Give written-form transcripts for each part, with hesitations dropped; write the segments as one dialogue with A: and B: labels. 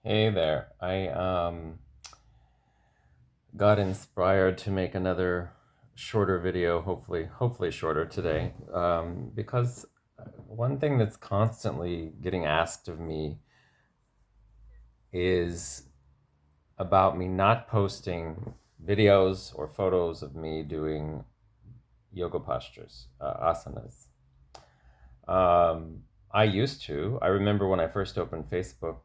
A: Hey there. I got inspired to make another shorter video, hopefully shorter today, because one thing that's constantly getting asked of me is about me not posting videos or photos of me doing yoga postures, asanas. Um, I used to. I remember when I first opened Facebook,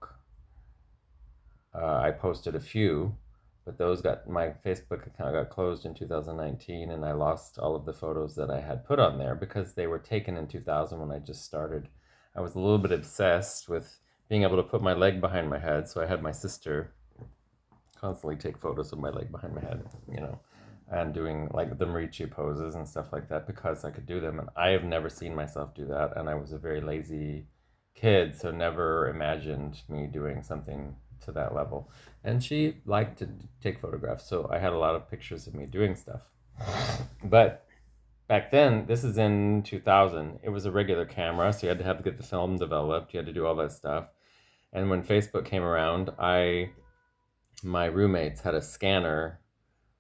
A: I posted a few, but those got my Facebook account got closed in 2019, and I lost all of the photos that I had put on there because they were taken in 2000 when I just started. I was a little bit obsessed with being able to put my leg behind my head, so I had my sister constantly take photos of my leg behind my head, and doing like the Marichi poses and stuff like that because I could do them. And I have never seen myself do that, and I was a very lazy kid, so never imagined me doing something to that level. And she liked to take photographs, so I had a lot of pictures of me doing stuff. But back then, this is in 2000, it was a regular camera, so you had to get the film developed, you had to do all that stuff. And when Facebook came around, I my roommates had a scanner,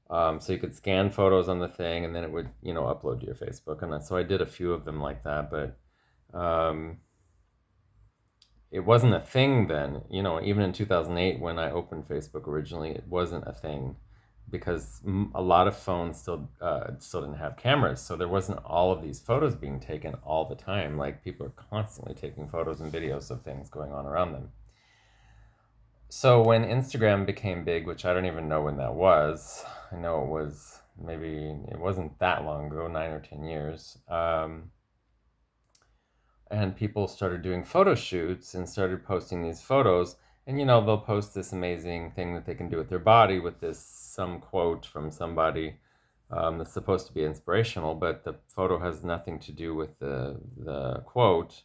A: so you could scan photos on the thing, and then it would, upload to your Facebook. And so I did a few of them like that, but um, it wasn't a thing then. Even in 2008, when I opened Facebook originally, it wasn't a thing because a lot of phones still didn't have cameras, so there wasn't all of these photos being taken all the time. Like people are constantly taking photos and videos of things going on around them. So when Instagram became big, which I don't even know when that was, I know it wasn't that long ago, 9 or 10 years. And people started doing photo shoots and started posting these photos. And they'll post this amazing thing that they can do with their body with this some quote from somebody, that's supposed to be inspirational, but the photo has nothing to do with the quote.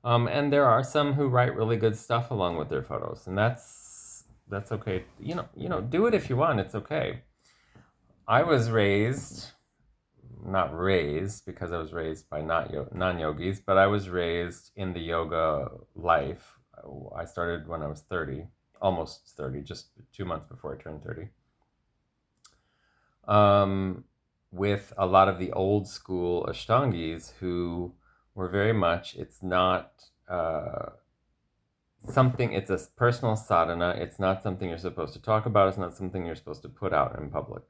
A: And there are some who write really good stuff along with their photos, and that's okay. Do it if you want. It's okay. I was raised, not raised because I was raised by not non-yogis, but I was raised in the yoga life. I started when I was 30, almost 30, just 2 months before I turned 30. Um, with a lot of the old school Ashtangis who were very much, it's not something, it's a personal sadhana. It's not something you're supposed to talk about. It's not something you're supposed to put out in public.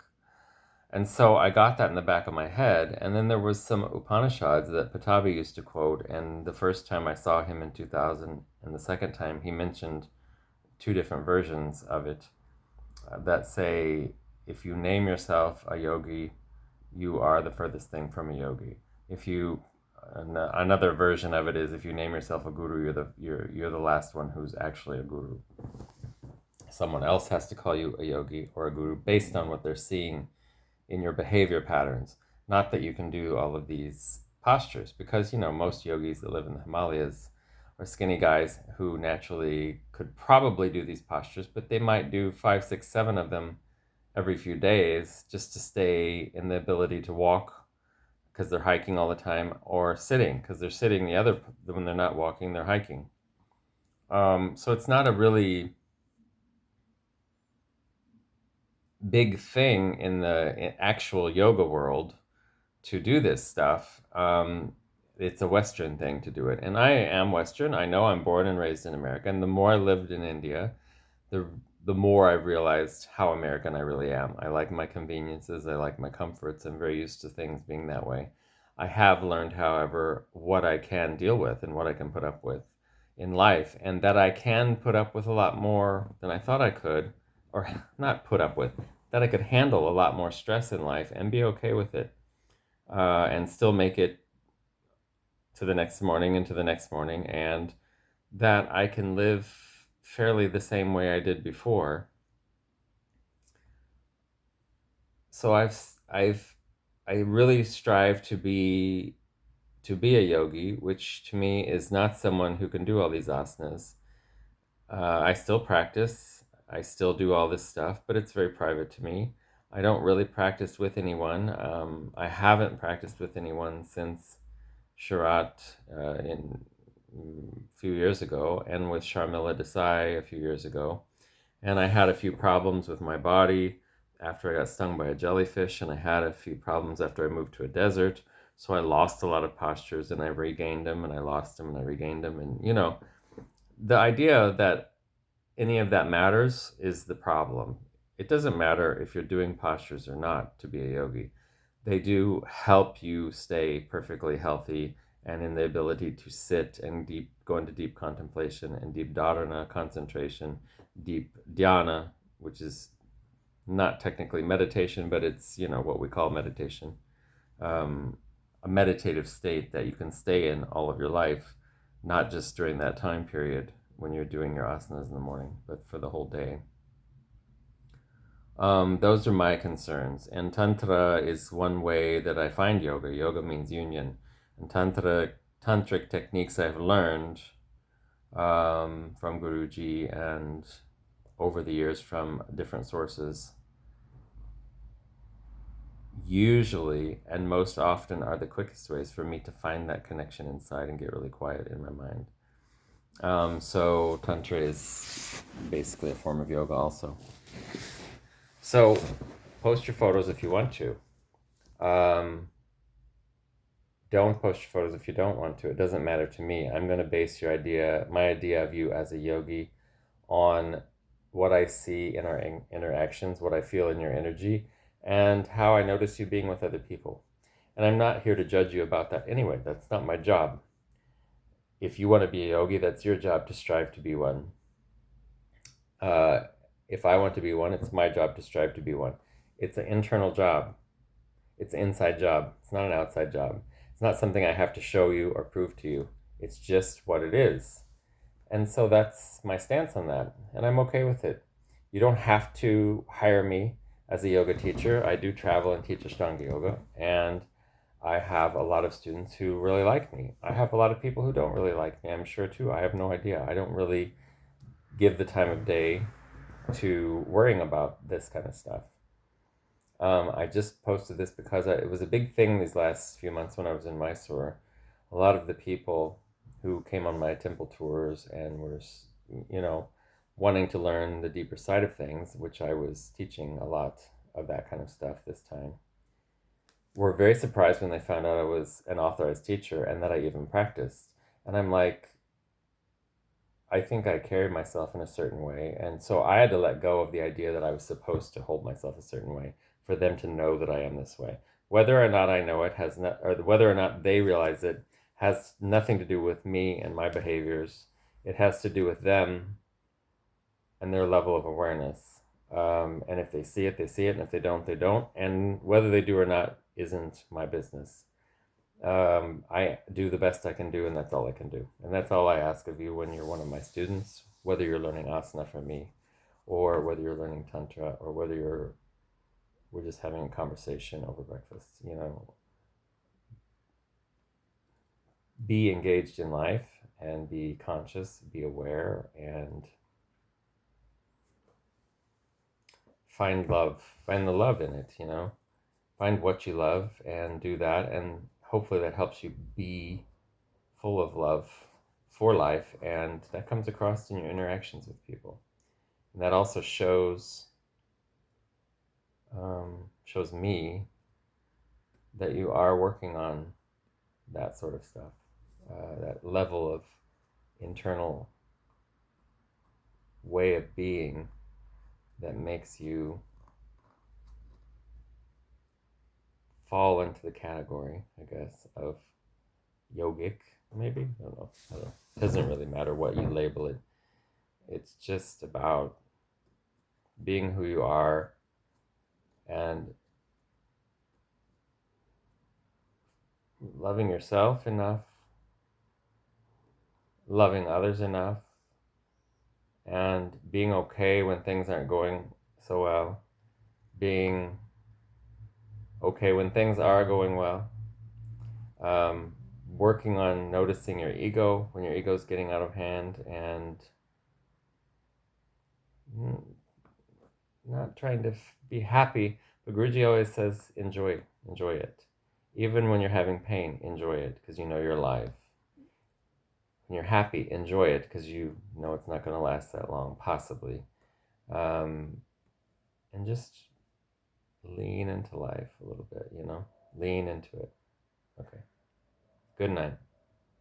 A: And so I got that in the back of my head. And then there was some Upanishads that Patabi used to quote. And the first time I saw him in 2000, and the second time he mentioned two different versions of it, that say, if you name yourself a yogi, you are the furthest thing from a yogi. If you Another version of it is, if you name yourself a guru, you're the last one who's actually a guru. Someone else has to call you a yogi or a guru based on what they're seeing in your behavior patterns. Not that you can do all of these postures, because most yogis that live in the Himalayas are skinny guys who naturally could probably do these postures, but they might do 5, 6, 7 of them every few days just to stay in the ability to walk because they're hiking all the time, or sitting because they're sitting. When they're not walking, they're hiking. So it's not a really big thing in the actual yoga world to do this stuff. It's a Western thing to do it. And I am Western. I know I'm born and raised in America. And the more I lived in India, the the more I realized how American I really am. I like my conveniences. I like my comforts. I'm very used to things being that way. I have learned, however, what I can deal with and what I can put up with in life, and that I can put up with a lot more than I thought I could, or not put up with, that I could handle a lot more stress in life and be okay with it, and still make it to the next morning and to the next morning, and that I can live fairly the same way I did before. So I really strive to be a yogi, which to me is not someone who can do all these asanas. I still practice. I still do all this stuff, but it's very private to me. I don't really practice with anyone. I haven't practiced with anyone since Sharat, in a few years ago, and with Sharmila Desai a few years ago. And I had a few problems with my body after I got stung by a jellyfish, and I had a few problems after I moved to a desert. So I lost a lot of postures, and I regained them, and I lost them, and I regained them. And, the idea that any of that matters is the problem. It doesn't matter if you're doing postures or not to be a yogi. They do help you stay perfectly healthy and in the ability to sit and go into deep contemplation and deep dharana, concentration, deep dhyana, which is not technically meditation, but it's, what we call meditation. Um, a meditative state that you can stay in all of your life, not just during that time period when you're doing your asanas in the morning, but for the whole day. Those are my concerns. And Tantra is one way that I find yoga. Yoga means union. And tantric techniques I've learned from Guruji and over the years from different sources usually and most often are the quickest ways for me to find that connection inside and get really quiet in my mind. So Tantra is basically a form of yoga also. So post your photos if you want to. Don't post your photos if you don't want to. It doesn't matter to me. I'm going to base my idea of you as a yogi on what I see in our interactions, what I feel in your energy, and how I notice you being with other people. And I'm not here to judge you about that anyway. That's not my job. If you want to be a yogi, that's your job to strive to be one. If I want to be one, it's my job to strive to be one. It's an internal job. It's an inside job. It's not an outside job. It's not something I have to show you or prove to you. It's just what it is. And so that's my stance on that. And I'm okay with it. You don't have to hire me as a yoga teacher. I do travel and teach Ashtanga yoga. And I have a lot of students who really like me. I have a lot of people who don't really like me, I'm sure too. I have no idea. I don't really give the time of day to worrying about this kind of stuff. I just posted this because it was a big thing these last few months when I was in Mysore. A lot of the people who came on my temple tours and were, wanting to learn the deeper side of things, which I was teaching a lot of that kind of stuff this time, were very surprised when they found out I was an authorized teacher and that I even practiced. And I'm like, I think I carried myself in a certain way. And so I had to let go of the idea that I was supposed to hold myself a certain way for them to know that I am this way. Whether or not I know it has not, or whether or not they realize it has nothing to do with me and my behaviors. It has to do with them and their level of awareness. And if they see it, they see it. And if they don't, they don't. And whether they do or not isn't my business. I do the best I can do, and that's all I can do. And that's all I ask of you when you're one of my students, whether you're learning asana from me, or whether you're learning tantra, or whether we're just having a conversation over breakfast. Be engaged in life and be conscious, be aware, and find the love in it. Find what you love and do that, and hopefully that helps you be full of love for life, and that comes across in your interactions with people. And that also shows me that you are working on that sort of stuff, that level of internal way of being that makes you fall into the category, I guess, of yogic, maybe? I don't know. It doesn't really matter what you label it. It's just about being who you are and loving yourself enough, loving others enough, and being okay when things aren't going so well, being okay when things are going well, working on noticing your ego when your ego's getting out of hand, and not trying to be happy. But Guruji always says, enjoy it. Even when you're having pain, enjoy it, because you know you're alive. and you're happy, enjoy it because you know it's not going to last that long, possibly. Um, and just lean into life a little bit, lean into it. Okay. Good night.